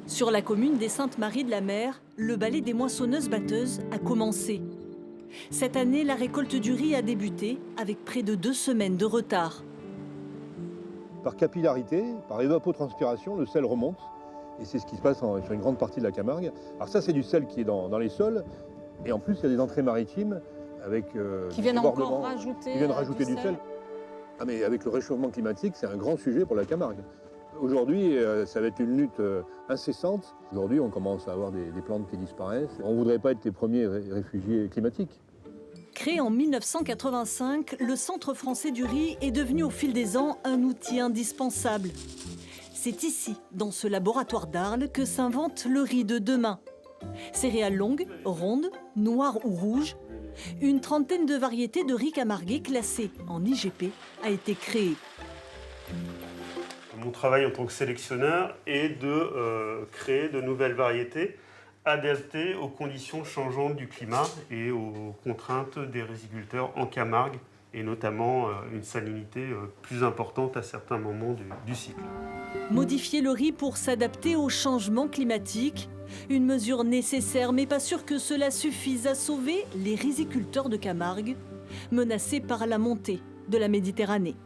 Sur la commune des Saintes-Maries-de-la-Mer, le ballet des moissonneuses-batteuses a commencé. Cette année, la récolte du riz a débuté avec près de 2 semaines de retard. Par capillarité, par évapotranspiration, le sel remonte. Et c'est ce qui se passe sur une grande partie de la Camargue. Alors ça, c'est du sel qui est dans les sols. Et en plus, il y a des entrées maritimes avec Qui viennent encore débordements, rajouter, qui viennent rajouter du sel. Ah, mais avec le réchauffement climatique, c'est un grand sujet pour la Camargue. Aujourd'hui, ça va être une lutte incessante. Aujourd'hui, on commence à avoir des plantes qui disparaissent. On ne voudrait pas être les premiers réfugiés climatiques. Créé en 1985, le Centre français du riz est devenu au fil des ans un outil indispensable. C'est ici, dans ce laboratoire d'Arles, que s'invente le riz de demain. Céréales longues, rondes, noires ou rouges, une trentaine de variétés de riz camarguais classées en IGP a été créée. Mon travail en tant que sélectionneur est de créer de nouvelles variétés adaptées aux conditions changeantes du climat et aux contraintes des riziculteurs en Camargue, et notamment une salinité plus importante à certains moments du cycle. Modifier le riz pour s'adapter au changement climatique, une mesure nécessaire mais pas sûr que cela suffise à sauver les riziculteurs de Camargue, menacés par la montée de la Méditerranée.